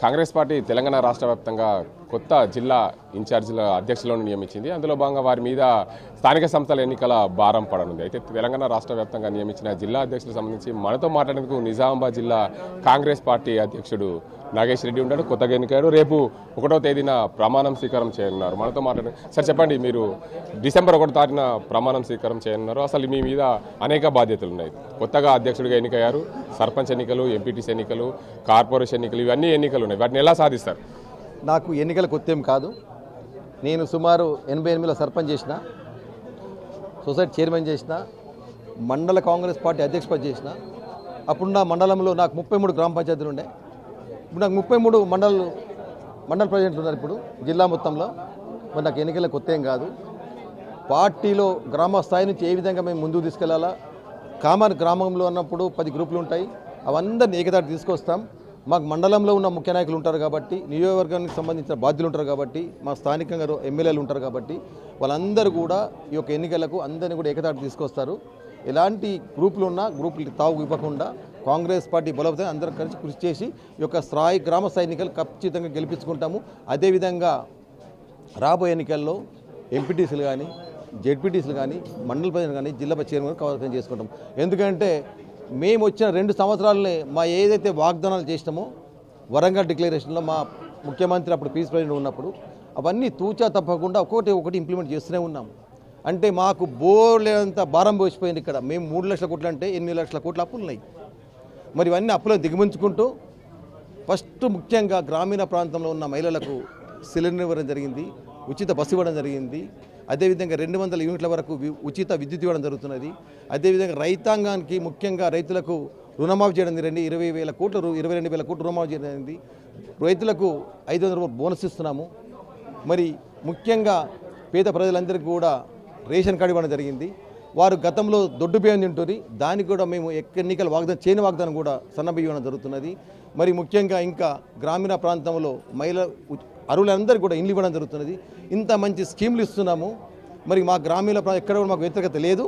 Congress party Telangana రాష్ట్ర వ్యాప్తంగా కొత్త జిల్లా ఇన్ఛార్జీల అధ్యక్షులను నియమించింది. అందులో భాగంగా వారి మీద స్థానిక సంస్థల ఎన్నికల భారం పడనుంది. అయితే తెలంగాణ రాష్ట్ర వ్యాప్తంగా నియమించిన జిల్లా అధ్యక్షులకు సంబంధించి మనతో మాట్లాడేందుకు నిజామాబాద్ జిల్లా కాంగ్రెస్ పార్టీ అధ్యక్షుడు నాగేష్ రెడ్డి ఉన్నాడు. కొత్తగా ఎన్నికయ్యాడు. రేపు 1వ తేదీన ప్రమాణం స్వీకారం చేయనున్నారు. మనతో మాట్లాడండి. సార్ చెప్పండి, మీరు డిసెంబర్ 1వ తారీఖున ప్రమాణం స్వీకారం చేయనున్నారు. అసలు మీ మీద అనేక బాధ్యతలు ఉన్నాయి. కొత్తగా అధ్యక్షుడిగా ఎన్నికయ్యారు. సర్పంచ్ ఎన్నికలు, ఎంపీటీసీ ఎన్నికలు, కార్పొరేషన్ ఎన్నికలు, ఇవన్నీ ఎన్నికలు ఉన్నాయి. వాటిని ఎలా సాధిస్తారు? నాకు ఎన్నికల కొత్తేం కాదు. నేను సుమారు 88లో సర్పంచ్ చేసిన, సొసైటీ చైర్మన్ చేసిన, మండల కాంగ్రెస్ పార్టీ అధ్యక్ష పదవి చేసిన. అప్పుడు నా మండలంలో నాకు 33 గ్రామ పంచాయతీలు ఉండే. ఇప్పుడు నాకు 33 మండల ప్రెసిడెంట్లు ఉన్నారు ఇప్పుడు జిల్లా మొత్తంలో. మరి నాకు ఎన్నికల కొత్త ఏం కాదు. పార్టీలో గ్రామ స్థాయి నుంచి ఏ విధంగా మేము ముందుకు తీసుకెళ్లాలా, కామన్ గ్రామంలో ఉన్నప్పుడు 10 గ్రూపులు ఉంటాయి, అవందరినీ ఏకదాటి తీసుకొస్తాం. మాకు మండలంలో ఉన్న ముఖ్య నాయకులు ఉంటారు కాబట్టి, నియోజకవర్గానికి సంబంధించిన బాధ్యులు ఉంటారు కాబట్టి, మా స్థానికంగా ఎమ్మెల్యేలు ఉంటారు కాబట్టి, వాళ్ళందరూ కూడా ఈ యొక్క ఎన్నికలకు అందరినీ కూడా ఏకదాటి తీసుకొస్తారు. ఎలాంటి గ్రూపులు ఉన్నా గ్రూపులు తావు ఇవ్వకుండా కాంగ్రెస్ పార్టీ బలోపేతం అందరం కలిసి కృషి చేసి ఈ యొక్క గ్రామ స్థాయి ఎన్నికలు ఖచ్చితంగా గెలిపించుకుంటాము. అదేవిధంగా రాబోయే ఎన్నికల్లో ఎంపీటీసీలు కానీ, జెడ్పీటీసీలు కానీ, మండల ప్రజలు కానీ, జిల్లా చైర్మన్ కవర్ చేసుకుంటాం. ఎందుకంటే మేము వచ్చిన 2 సంవత్సరాలనే మా ఏదైతే వాగ్దానాలు చేసినామో వరంగల్ డిక్లరేషన్లో మా ముఖ్యమంత్రి అప్పుడు పీస్ ప్రెసిడెంట్ ఉన్నప్పుడు అవన్నీ తూచా తప్పకుండా ఒకటి ఇంప్లిమెంట్ చేస్తూనే ఉన్నాం. అంటే మాకు బోర్లేంత భారం పోసిపోయింది. ఇక్కడ మేము 3 లక్షల కోట్లు అంటే 8 లక్షల కోట్ల అప్పులు ఉన్నాయి. మరి ఇవన్నీ అప్పులను దిగమించుకుంటూ ఫస్ట్ ముఖ్యంగా గ్రామీణ ప్రాంతంలో ఉన్న మహిళలకు సిలిండర్ ఇవ్వడం జరిగింది, ఉచిత బస్సు ఇవ్వడం జరిగింది. అదేవిధంగా 200 యూనిట్ల వరకు ఉచిత విద్యుత్ ఇవ్వడం జరుగుతున్నది. అదేవిధంగా రైతాంగానికి ముఖ్యంగా రైతులకు రుణమాఫీ చేయడం జరిగింది. 22,000 కోట్లు రుణమాఫీ చేయడం జరిగింది. రైతులకు 500 రూపాయలు బోనస్ ఇస్తున్నాము. మరి ముఖ్యంగా పేద ప్రజలందరికీ కూడా రేషన్ కార్డు ఇవ్వడం జరిగింది. వారు గతంలో దొడ్డు బియ్యం తింటుంది, దానికి కూడా మేము ఎన్నికల వాగ్దానం వాగ్దానం కూడా సన్నబియ్యం ఇవ్వడం జరుగుతున్నది. మరి ముఖ్యంగా ఇంకా గ్రామీణ ప్రాంతంలో అరువులందరికీ కూడా ఇండ్లు ఇవ్వడం జరుగుతున్నది. ఇంత మంచి స్కీములు ఇస్తున్నాము. మరి మా గ్రామీణ ఎక్కడ కూడా మాకు వ్యతిరేకత లేదు.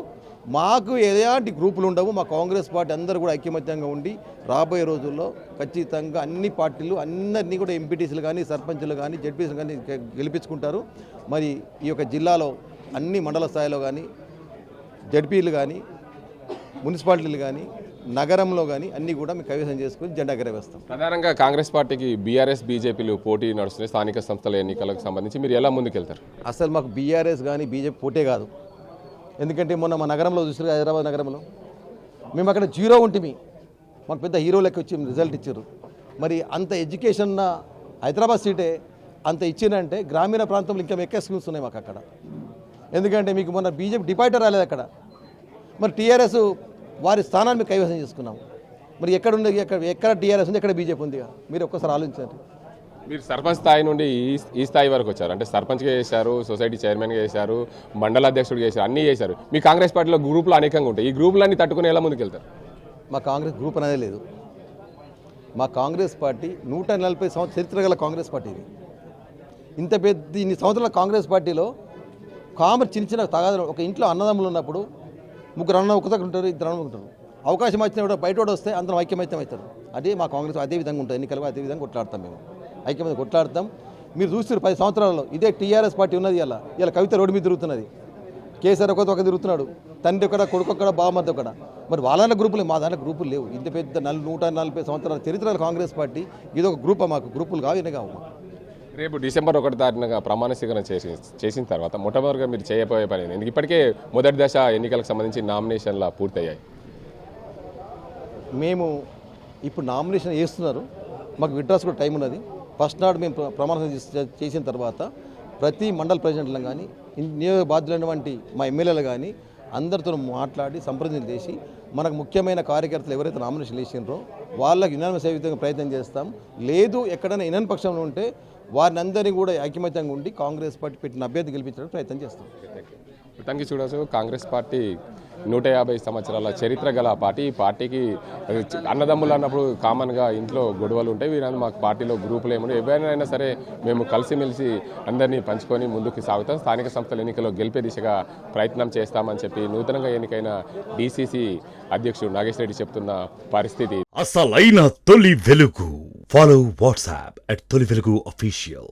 మాకు ఎలాంటి గ్రూపులు ఉండవు. మా కాంగ్రెస్ పార్టీ అందరూ కూడా ఐక్యమత్యంగా ఉండి రాబోయే రోజుల్లో ఖచ్చితంగా అన్ని పార్టీలు అందరినీ కూడా ఎంపీటీసీలు కానీ, సర్పంచులు కానీ, జెడ్పీసీలు కానీ గెలిపించుకుంటారు. మరి ఈ యొక్క జిల్లాలో అన్ని మండల స్థాయిలో కానీ, జెడ్పీలు కానీ, మున్సిపాలిటీలు కానీ, నగరంలో కానీ అన్నీ కూడా మేము కైవసం చేసుకుని జెండా ఎగరవేస్తాం. ప్రధానంగా కాంగ్రెస్ పార్టీకి బీఆర్ఎస్, బీజేపీలు పోటీ నడుస్తున్నాయి. స్థానిక సంస్థల ఎన్నికలకు సంబంధించి మీరు ఎలా ముందుకెళ్తారు? అసలు మాకు బీఆర్ఎస్ కానీ బీజేపీ పోటే కాదు. ఎందుకంటే మొన్న మా నగరంలో చూసారు, హైదరాబాద్ నగరంలో మేము అక్కడ 0 ఉంటుంది. మాకు పెద్ద హీరో లెక్క వచ్చి రిజల్ట్ ఇచ్చారు. మరి అంత ఎడ్యుకేషన్ హైదరాబాద్ సీటే అంత ఇచ్చిందంటే గ్రామీణ ప్రాంతంలో ఇంకా ఎక్కువ స్కీమ్స్ ఉన్నాయి మాకు అక్కడ. ఎందుకంటే మీకు మొన్న బీజేపీ డిపాజిటర్ రాలేదు అక్కడ. మరి టీఆర్ఎస్ వారి స్థానాన్ని మేము కైవసం చేసుకున్నాం. మరి ఎక్కడ ఉంది, ఎక్కడ టీఆర్ఎస్ ఉంది, ఎక్కడ బీజేపీ ఉంది? మీరు ఒక్కసారి ఆలోచించండి. మీరు సర్పంచ్ స్థాయి నుండి ఈ స్థాయి వరకు వచ్చారు. అంటే సర్పంచ్గా చేశారు, సొసైటీ చైర్మన్గా చేశారు, మండల అధ్యక్షుడిగా చేశారు, అన్నీ చేశారు. మీ కాంగ్రెస్ పార్టీలో గ్రూపులు అనేకంగా ఉంటాయి. ఈ గ్రూపులన్నీ తట్టుకుని ఎలా ముందుకెళ్తారు? మా కాంగ్రెస్ గ్రూప్ అనేది లేదు. మా కాంగ్రెస్ పార్టీ 140 సంవత్సరాల చరిత్ర గల కాంగ్రెస్ పార్టీ ఇది. ఇంత పెద్ద ఇన్ని సంవత్సరాల కాంగ్రెస్ పార్టీలో చిన్న తగాదాలు, ఒక ఇంట్లో అన్నదమ్ములు ఉన్నప్పుడు 3 అన్న ఒక దగ్గర ఉంటారు, 2 అన్న ఉంటారు. అవకాశం వచ్చిన బయట వస్తే అందరం ఐక్యమైత్యం అవుతారు. అదే మా కాంగ్రెస్ అదే విధంగా ఉంటుంది. ఎన్నికలు అదే విధంగా కొట్లాడతాం, మేము ఐక్యమైన కొట్లాడతాం. మీరు చూస్తారు 10 సంవత్సరాలలో ఇదే టీఆర్ఎస్ పార్టీ ఉన్నది. ఇలా కవిత రోడ్డు మీద తిరుగుతున్నది, కేసీఆర్ ఒక తిరుగుతున్నాడు, తండ్రి ఒకడ, కొడుకు ఒకడ, బావమర్ది ఒకడ. మరి వాళ్ళ గ్రూపులు, మా దాంట్లో గ్రూపులు లేవు. ఇంత పెద్ద 140 సంవత్సరాల చరిత్రల కాంగ్రెస్ పార్టీ ఇది ఒక గ్రూప్. మాకు గ్రూపులు కావు, కావు. రేపు డిసెంబర్ 1వ తారీఖున ప్రమాణ స్వీకారం చేసిన తర్వాత మొట్టమొదటిగా మీరు చేయబోయే పని ఎందుకు? ఇప్పటికే మొదటి దశ ఎన్నికలకు సంబంధించి నామినేషన్ల పూర్తయ్యాయి. మేము ఇప్పుడు నామినేషన్ వేస్తున్నారు. మాకు విడ్రాస్ కూడా టైం ఉన్నది. ఫస్ట్ నాడు మేము ప్రమాణం చేసిన తర్వాత ప్రతి మండల ప్రెసిడెంట్లను కానీ, నియోజక బాధ్యులైనటువంటి మా ఎమ్మెల్యేలు కానీ అందరితో మాట్లాడి సంప్రదింపులు చేసి మనకు ముఖ్యమైన కార్యకర్తలు ఎవరైతే నామినేషన్ వేసినారో వాళ్ళకి యునానిమస్ అయ్యే విధంగా ప్రయత్నం చేస్తాం. లేదు ఎక్కడైనా ఇనని పక్షంలో ఉంటే వారిని అందరినీ కూడా ఐక్యమత్యంగా ఉండి కాంగ్రెస్ పార్టీ పెట్టిన అభ్యర్థి గెలిపించడానికి ప్రయత్నం చేస్తాం. మొత్తానికి చూడవచ్చు, కాంగ్రెస్ పార్టీ 150 సంవత్సరాల చరిత్ర గల పార్టీ. ఈ పార్టీకి అన్నదమ్ములు అన్నప్పుడు కామన్గా ఇంట్లో గొడవలు ఉంటాయి. వీరంతా మాకు పార్టీలో గ్రూపులు ఏముంటాయి, ఎవరైనా సరే మేము కలిసిమెలిసి అందరినీ పంచుకొని ముందుకు సాగుతాం. స్థానిక సంస్థల ఎన్నికల్లో గెలిపే దిశగా ప్రయత్నం చేస్తామని చెప్పి నూతనంగా ఎన్నికైన డీసీసీ అధ్యక్షుడు నాగేష్ రెడ్డి చెప్తున్న పరిస్థితి. అసలైన తొలి వెలుగు Follow WhatsApp at Toli Velugu Official.